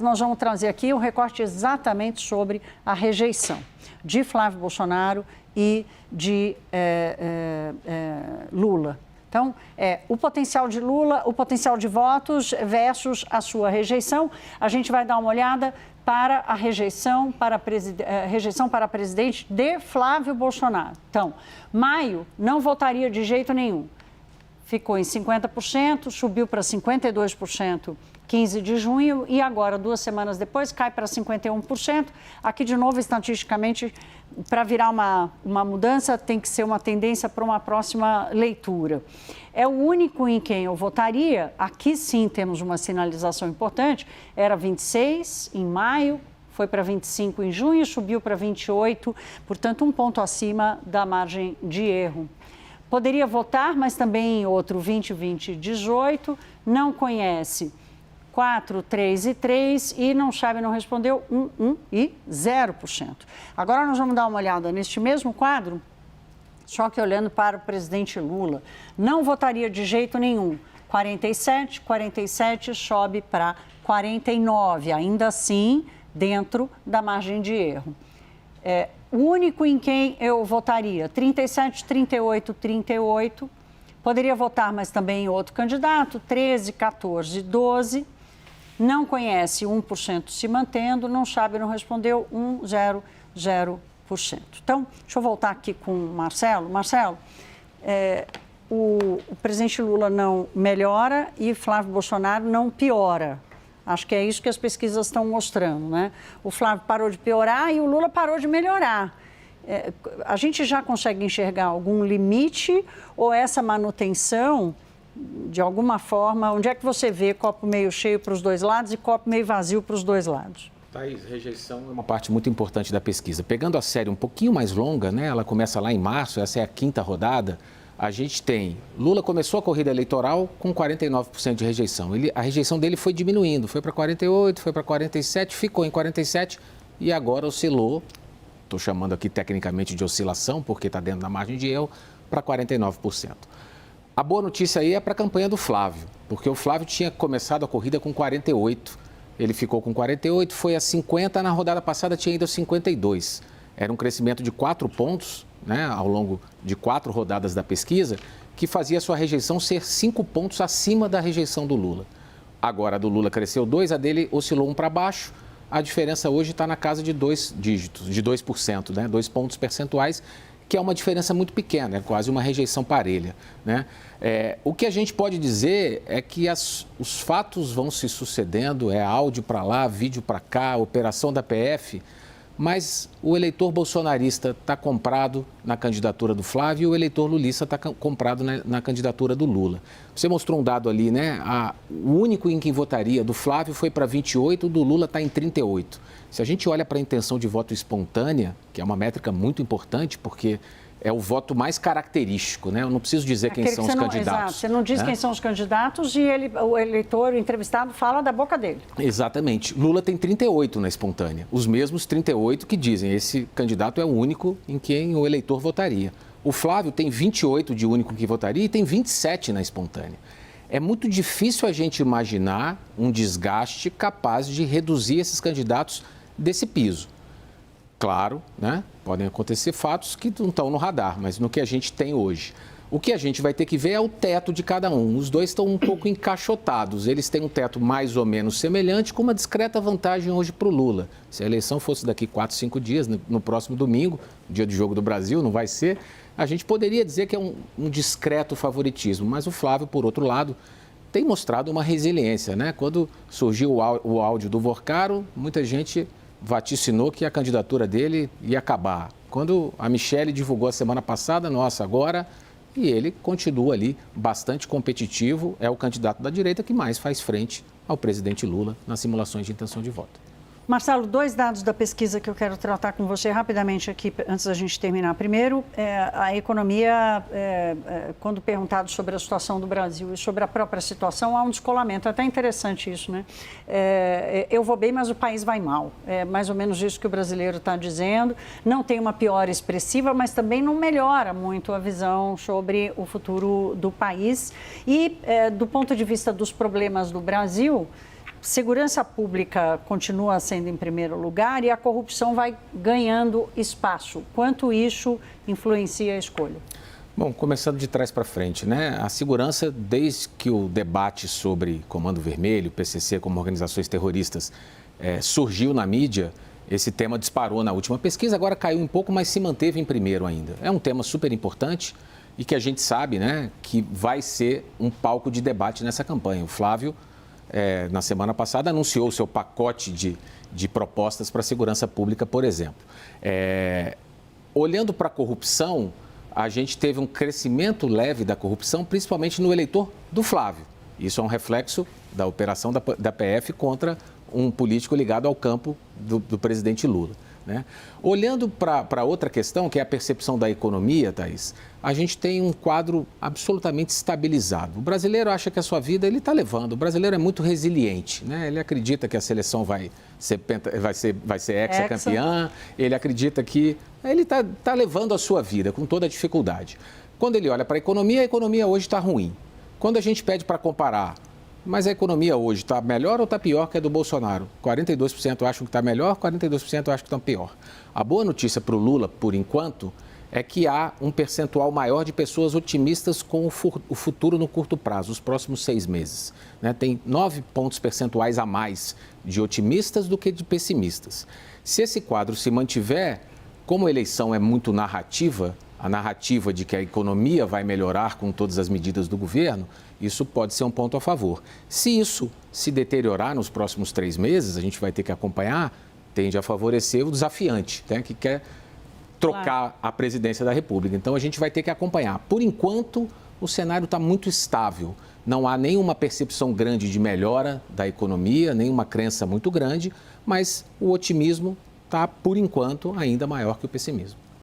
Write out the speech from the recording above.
Nós vamos trazer aqui um recorte exatamente sobre a rejeição de Flávio Bolsonaro e de Lula. Então, o potencial de Lula, o potencial de votos versus a sua rejeição. A gente vai dar uma olhada para a rejeição para presidente de Flávio Bolsonaro. Então, Maio não votaria de jeito nenhum. Ficou em 50%, subiu para 52%. 15 de junho e agora, 2 semanas depois, cai para 51%. Aqui, de novo, estatisticamente, para virar uma mudança, tem que ser uma tendência para uma próxima leitura. É o único em quem eu votaria, aqui sim temos uma sinalização importante, era 26 em maio, foi para 25 em junho, subiu para 28, portanto, 1 ponto acima da margem de erro. Poderia votar, mas também em outro 20, 20, 18, não conhece 4, 3 e 3 e não sabe, não respondeu 1 e 0%. Agora nós vamos dar uma olhada neste mesmo quadro, só que olhando para o presidente Lula. Não votaria de jeito nenhum. 47, 47 sobe para 49, ainda assim dentro da margem de erro. O único em quem eu votaria, 37, 38, 38. Poderia votar, mas também em outro candidato, 13, 14, 12. Não conhece 1% se mantendo, não sabe, não respondeu 0%. Então, deixa eu voltar aqui com o Marcelo. Marcelo, o presidente Lula não melhora e Flávio Bolsonaro não piora. Acho que é isso que as pesquisas estão mostrando, né? O Flávio parou de piorar e o Lula parou de melhorar. A gente já consegue enxergar algum limite ou essa manutenção, de alguma forma, onde é que você vê copo meio cheio para os dois lados e copo meio vazio para os dois lados? Thaís, rejeição é uma parte muito importante da pesquisa. Pegando a série um pouquinho mais longa, né? Ela começa lá em março, essa é a 5ª rodada. A gente tem, Lula começou a corrida eleitoral com 49% de rejeição. A rejeição dele foi diminuindo, foi para 48%, foi para 47%, ficou em 47% e agora oscilou, estou chamando aqui tecnicamente de oscilação, porque está dentro da margem de erro, para 49%. A boa notícia aí é para a campanha do Flávio, porque o Flávio tinha começado a corrida com 48%, ele ficou com 48%, foi a 50%, na rodada passada tinha ido a 52%. Era um crescimento de 4 pontos, né, ao longo de 4 rodadas da pesquisa, que fazia a sua rejeição ser 5 pontos acima da rejeição do Lula. Agora a do Lula cresceu 2, a dele oscilou 1 para baixo. A diferença hoje está na casa de 2 dígitos, de 2%, né, 2 pontos percentuais, que é uma diferença muito pequena, é quase uma rejeição parelha, né? O que a gente pode dizer é que os fatos vão se sucedendo, áudio para lá, vídeo para cá, operação da PF, mas o eleitor bolsonarista está comprado na candidatura do Flávio e o eleitor lulista está comprado na candidatura do Lula. Você mostrou um dado ali, né? O único em quem votaria do Flávio foi para 28%, o do Lula está em 38%. Se a gente olha para a intenção de voto espontânea, que é uma métrica muito importante, porque é o voto mais característico, né? Eu não preciso dizer quem são os candidatos. Exato, você não diz quem são os candidatos e o eleitor, o entrevistado, fala da boca dele. Exatamente. Lula tem 38 na espontânea, os mesmos 38 que dizem esse candidato é o único em quem o eleitor votaria. O Flávio tem 28 de único que votaria e tem 27 na espontânea. É muito difícil a gente imaginar um desgaste capaz de reduzir esses candidatos desse piso. Claro, né? Podem acontecer fatos que não estão no radar, mas no que a gente tem hoje. O que a gente vai ter que ver é o teto de cada um. Os dois estão um pouco encaixotados. Eles têm um teto mais ou menos semelhante, com uma discreta vantagem hoje para o Lula. Se a eleição fosse daqui 4, 5 dias, no próximo domingo, dia de Jogo do Brasil, não vai ser, a gente poderia dizer que é um discreto favoritismo. Mas o Flávio, por outro lado, tem mostrado uma resiliência, né? Quando surgiu o áudio do Vorcaro, muita gente vaticinou que a candidatura dele ia acabar. Quando a Michele divulgou a semana passada, nossa, agora, e ele continua ali bastante competitivo, é o candidato da direita que mais faz frente ao presidente Lula nas simulações de intenção de voto. Marcelo, 2 dados da pesquisa que eu quero tratar com você rapidamente aqui, antes da gente terminar. Primeiro, a economia, quando perguntado sobre a situação do Brasil e sobre a própria situação, há um descolamento. É até interessante isso, né? Eu vou bem, mas o país vai mal. É mais ou menos isso que o brasileiro está dizendo. Não tem uma piora expressiva, mas também não melhora muito a visão sobre o futuro do país. E, do ponto de vista dos problemas do Brasil, segurança pública continua sendo em primeiro lugar e a corrupção vai ganhando espaço. Quanto isso influencia a escolha? Bom, começando de trás para frente, né? A segurança, desde que o debate sobre Comando Vermelho, PCC como organizações terroristas surgiu na mídia, esse tema disparou na última pesquisa, agora caiu um pouco, mas se manteve em primeiro ainda. É um tema super importante e que a gente sabe, né, que vai ser um palco de debate nessa campanha. O Flávio, na semana passada, anunciou o seu pacote de propostas para a segurança pública, por exemplo. Olhando para a corrupção, a gente teve um crescimento leve da corrupção, principalmente no eleitor do Flávio. Isso é um reflexo da operação da PF contra um político ligado ao campo do presidente Lula, né? Olhando para outra questão, que é a percepção da economia, Thaís, a gente tem um quadro absolutamente estabilizado. O brasileiro acha que a sua vida ele está levando. O brasileiro é muito resiliente, né? Ele acredita que a seleção vai ser hexacampeã, ele acredita que ele está levando a sua vida com toda a dificuldade. Quando ele olha para a economia hoje está ruim. Quando a gente pede para comparar, mas a economia hoje está melhor ou está pior que a do Bolsonaro? 42% acham que está melhor, 42% acham que está pior. A boa notícia para o Lula, por enquanto, é que há um percentual maior de pessoas otimistas com o futuro no curto prazo, os próximos 6 meses, né? Tem 9 pontos percentuais a mais de otimistas do que de pessimistas. Se esse quadro se mantiver, como a eleição é muito narrativa, a narrativa de que a economia vai melhorar com todas as medidas do governo, isso pode ser um ponto a favor. Se isso se deteriorar nos próximos 3 meses, a gente vai ter que acompanhar, tende a favorecer o desafiante, né, que quer trocar a presidência da República. Então, a gente vai ter que acompanhar. Por enquanto, o cenário está muito estável. Não há nenhuma percepção grande de melhora da economia, nenhuma crença muito grande, mas o otimismo está, por enquanto, ainda maior que o pessimismo.